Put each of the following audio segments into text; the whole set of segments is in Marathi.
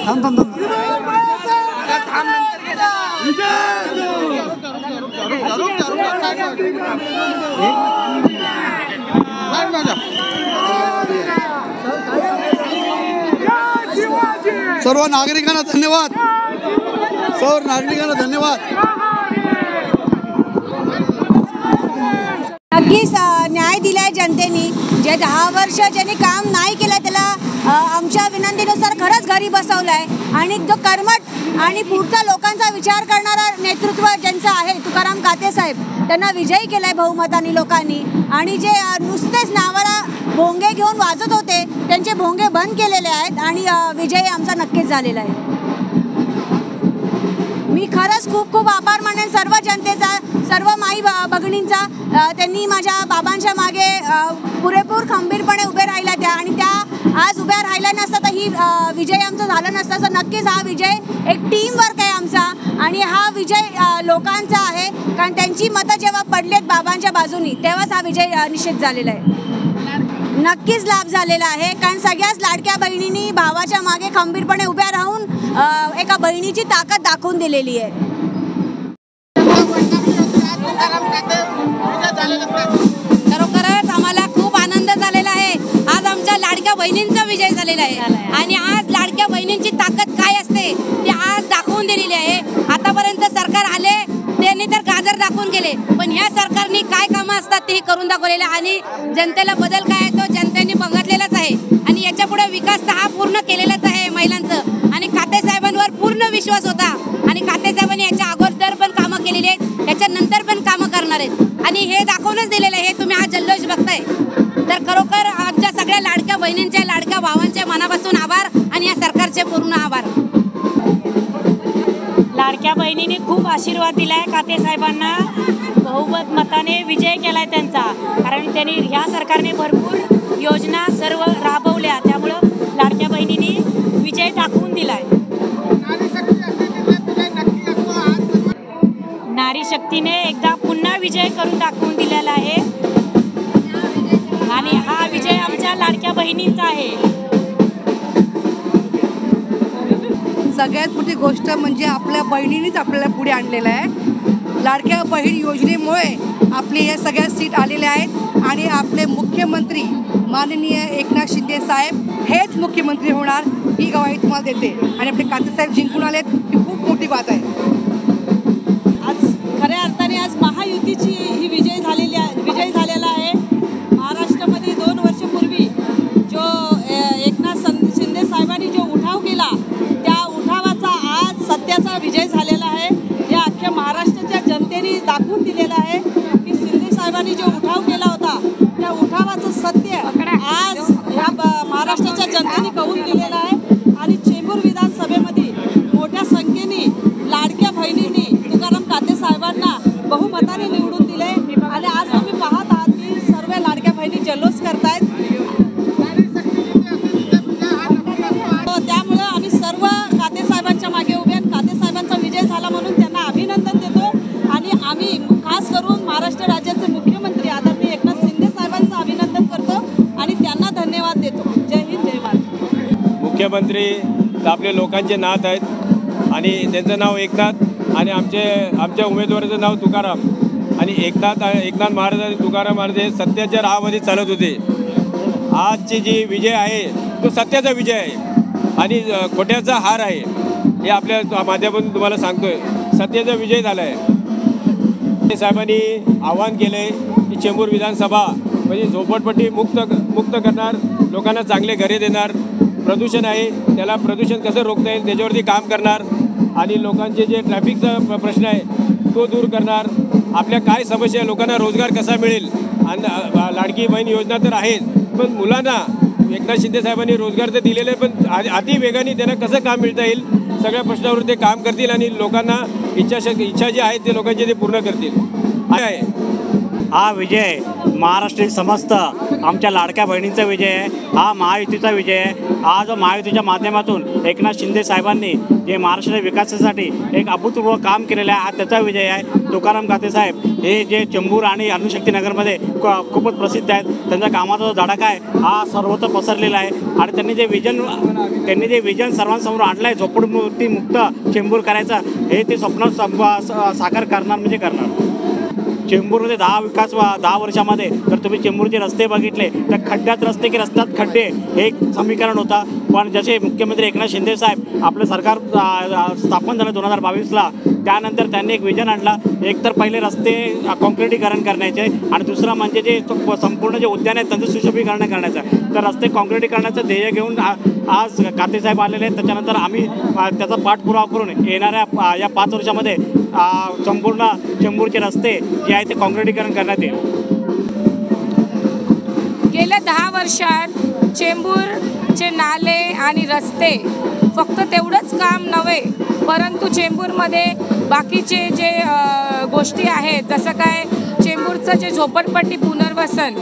सर्व नागरिकांना धन्यवाद. सर्व नागरिकांना धन्यवाद. नक्कीच न्याय दिलाय जनतेने. जे 10 वर्ष ज्यांनी काम नाही केलं त्याला आमच्या विनंतीनुसार खरंच घरी बसवलंय. आणि जो कर्मठ आणि पुढचा लोकांचा विचार करणारा नेतृत्व ज्यांचं आहे तुकाराम काते साहेब, त्यांना विजयी केलाय बहुमताने लोकांनी. आणि जे नुसतेच नावाला भोंगे घेऊन वाजत होते त्यांचे भोंगे बंद केलेले आहेत आणि विजय आमचा नक्कीच झालेला आहे. मी खरंच खूप खूप आभार मानेन सर्व जनतेचा, सर्व माई भगिनींचा. त्यांनी माझ्या बाबांच्या मागे पुरेपूर खंबीरपणे उभे राहिल्या त्या, आणि त्या आज उभ्या राहिल्या नसता तर ही विजय आमचा झाला नसता. तर नक्कीच हा विजय एक टीम वर्क आहे आमचा, आणि हा विजय लोकांचा आहे. कारण त्यांची मतं जेव्हा पडलेत बाबांच्या बाजूनी तेव्हाच हा विजय निश्चित झालेला आहे. नक्कीच लाभ झालेला आहे. कारण सगळ्याच लाडक्या बहिणींनी भावाच्या मागे खंबीरपणे उभ्या राहून एका बहिणीची ताकद दाखवून दिलेली आहे. खरोखरच आम्हाला खूप आनंद झालेला आहे. आज आमच्या लाडक्या बहिणींचा विजय झालेला आहे, आणि आज लाडक्या बहिणींची ताकद काय असते ती आज दाखवून दिलेली आहे. आतापर्यंत सरकार आले त्यांनी तर गाजर दाखवून गेले, पण ह्या सरकारने काय कामं असतात ते करून दाखवलेले. आणि जनतेला बदल काय आहे तो जनतेने बघितलेलाच आहे, आणि याच्या पुढे विकास तर हा पूर्ण केलेलाच आहे महिलांचं. आणि काते साहेबांवर पूर्ण विश्वास होता, आणि काते साहेबांनी याच्या अगोदर पण कामं केलेली आहेत, याच्यानंतर पण कामं करणार आहेत, आणि हे दाखवूनच दिलेलं आहे. हे तुम्ही हा जल्लोष बघताय. तर खरोखर आमच्या सगळ्या लाडक्या बहिणींच्या लाडक्या भावांच्या मनापासून आभार, आणि या सरकारचे पूर्ण आभार. लाडक्या बहिणींनी खूप आशीर्वाद दिलाय काते साहेबांना. बहुमत मताने विजय केलाय त्यांचा, कारण त्यांनी ह्या सरकारने भरपूर योजना सर्व राबवल्या, त्यामुळं लाडक्या बहिणींनी विजय दाखवून दिलाय. नारी शक्तीने एकदा पुन्हा विजय करून दाखवून दिलेला आहे, आणि हा विजय आमच्या लाडक्या बहिणींचा आहे. सगळ्यात मोठी गोष्ट म्हणजे आपल्या बहिणींनीच आपल्याला पुढे आणलेलं आहे. लाडक्या बहीण योजनेमुळे आपले या सगळ्या सीट आलेल्या आहेत, आणि आपले मुख्यमंत्री माननीय एकनाथ शिंदे साहेब हेच मुख्यमंत्री होणार ही ग्वाही तुम्हाला देते. आणि आपले काते साहेब जिंकून आलेत ही खूप मोठी बात आहे. आज खऱ्या अर्थाने आज महायुतीची ही विजय झालेला आहे. महाराष्ट्रामध्ये 2 वर्षापूर्वी जो एकनाथ शिंदे साहेबांनी जो उठाव केला त्या उठावाचा आज सत्याचा विजय झालेला आहे. या अख्ख्या महाराष्ट्राच्या जनतेने दाखवून दिलेला आहे की शिंदे साहेबांनी जो उठाव केला होता त्या उठावाचं सत्य आज ह्या महाराष्ट्राच्या जनतेने कबूल दिलेलं आहे. आणि चेंबूर विधानसभेमध्ये मोठ्या संख्येने लाडक्या बहिणींनी तुकाराम काते साहेबांना बहुमताने निवडून दिले, आणि आज तुम्ही पाहत आहात की सर्व लाडक्या बहिणी जल्लोष करतायत. त्यामुळं आम्ही सर्व काते साहेबांच्या मागे उभे, आणि काते साहेबांचा विजय झाला म्हणून त्यांना अभिनंदन देतो. आणि आम्ही खास करून महाराष्ट्र राज्याचे मुख्यमंत्री आदरणीय एकनाथ शिंदे साहेबांचं अभिनंदन करतो आणि त्यांना धन्यवाद देतो. जय हिंद, जय भारत. मुख्यमंत्री आपले लोकांचे नाथ आहेत, आणि त्यांचं नाव एकनाथ, आणि आमच्या उमेदवाराचं नाव तुकाराम. आणि एकनाथ महाराज आणि तुकाराम महाराज हे सत्याच्या राहामध्ये चालत होते. आजची जी विजय आहे तो सत्याचा विजय आहे, आणि खोट्याचा हार आहे. हे आपल्या माध्यमातून तुम्हाला सांगतोय, सत्याचा विजय झाला आहे. साहेबांनी आवाहन केलं आहे की चेंबूर विधानसभा म्हणजे झोपडपट्टी मुक्त करणार, लोकांना चांगले घरे देणार. प्रदूषण आहे त्याला प्रदूषण कसं रोखता येईल त्याच्यावरती काम करणार, आणि लोकांचे जे ट्रॅफिकचा प्रश्न आहे तो दूर करणार. आपल्या काय समस्या आहे, लोकांना रोजगार कसा मिळेल. आणि लाडकी बहीण योजना तर आहेच, पण मुलांना एकनाथ शिंदे साहेबांनी रोजगार तर दिलेले आहे, पण अति वेगाने त्यांना कसं काम मिळता येईल सगळ्या प्रश्नावर ते काम करतील, आणि लोकांना इच्छा जी आहे ते लोकांचे ते पूर्ण करतील आहे. हा विजय महाराष्ट्रीय समस्त आमच्या लाडक्या बहिणींचा विजय आहे, हा महायुतीचा विजय आहे। आज महायुतीच्या माध्यमातून एकनाथ शिंदे साहेबांनी जे महाराष्ट्राच्या विकासासाठी एक अभूतपूर्व काम केलेलं आहे, हा त्याचा विजय आहे। तुकाराम काते साहेब हे जे चेंबूर आणि अणुशक्तीनगरमध्ये खूपच प्रसिद्ध आहेत, त्यांच्या कामाचा जो धडाका आहे हा सर्वत्र पसरलेला आहे आणि त्यांनी जे विजन सर्वांसमोर आणलं आहे झोपडपट्टी मुक्त चेंबूर करायचं, हे ते स्वप्न साकार करणार म्हणजे करणार। चेंबूरमध्ये 10 वर्षामध्ये जर तुम्ही चेंबूरचे रस्ते बघितले तर खड्ड्यात रस्ते की रस्त्यात खड्डे हे एक समीकरण होतं, पण जसे मुख्यमंत्री एकनाथ शिंदे साहेब आपलं सरकार स्थापन झालं 2022ला, त्यानंतर त्यांनी एक विजन आणलं। एक तर पहिले रस्ते कॉन्क्रिटीकरण करण्याचे आणि दुसरं म्हणजे जे संपूर्ण जे उद्यान आहेत त्यांचं सुशोभीकरण करण्याचं, तर रस्ते कॉन्क्रिटीकरणाचं ध्येय घेऊन आज कातेसाहेब आलेले आहेत। त्याच्यानंतर आम्ही त्याचा पाठपुरावा करून येणाऱ्या या 5 वर्षामध्ये संपूर्ण चेंबूरचे रस्ते जे आहे ते कॉन्क्रिटीकरण करण्यात येईल। गेल्या 10 वर्षात चेंबूरचे नाले आणि रस्ते फक्त तेवढंच काम नव्हे, परंतु चेंबूरमध्ये बाकीचे जे गोष्टी आहेत, जसं काय चेंबूरचं जे झोपडपट्टी पुनर्वसन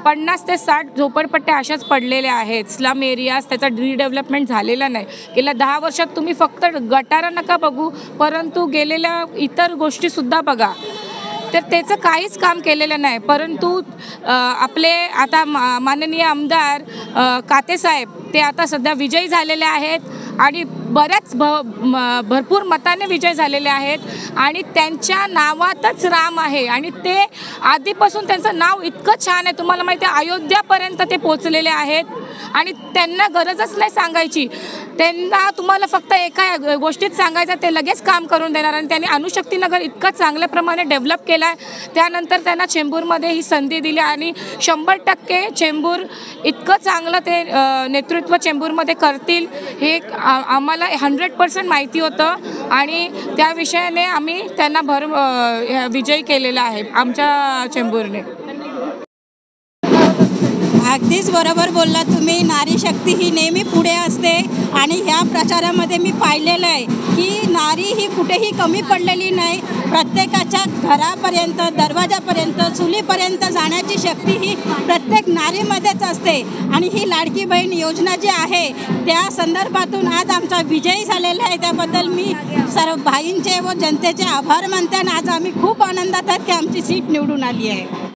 50 ते 60 झोपडपट्ट्या अशाच पडलेल्या आहेत, स्लम एरियाज, त्याचा रिडेव्हलपमेंट झालेला नाही। गेल्या 10 वर्षात तुम्ही फक्त गटारं नका बघू, परंतु गेलेल्या इतर गोष्टीसुद्धा बघा, तर त्याचं काहीच काम केलेलं नाही। परंतु आपले आता माननीय आमदार कातेसाहेब ते आता सध्या विजयी झालेले आहेत आणि बऱ्याच भरपूर मताने विजय झालेले आहेत आणि त्यांच्या नावातच राम आहे आणि ते आधीपासून त्यांचं नाव इतकं छान आहे, तुम्हाला माहिती आहे अयोध्यापर्यंत ते पोचलेले आहेत आणि त्यांना गरजच नाही सांगायची, त्यांना तुम्हाला फक्त एका गोष्टीत सांगायचं, ते लगेच काम करून देणार आणि त्यांनी अणुशक्तीनगर इतकं चांगल्या प्रमाणे डेव्हलप केला आहे। त्यानंतर त्यांना चेंबूरमध्ये ही संधी दिली आणि 100% चेंबूर इतकं चांगलं ते नेतृत्व चेंबूरमध्ये करतील हे आम्हाला 100% माहिती होतं आणि त्या विषयाने आम्ही त्यांना विजयी केलेला आहे आमच्या चेंबूरने। अगदीच बरोबर बोलला तुम्ही, नारी शक्ती ही नेहमी पुढे असते आणि ह्या प्रचारामध्ये मी पाहिलेलं आहे की नारी ही कुठेही कमी पडलेली नाही, प्रत्येकाच्या घरापर्यंत, दरवाजापर्यंत, चुलीपर्यंत जाण्याची शक्ती ही प्रत्येक नारीमध्येच असते आणि ही लाडकी बहीण योजना जी आहे त्या संदर्भातून आज आमचा विजयी झालेला आहे, त्याबद्दल मी सर्व भाईंचे व जनतेचे आभार मानते आणि आज आम्ही खूप आनंदात आहोत की आमची सीट निवडून आली आहे।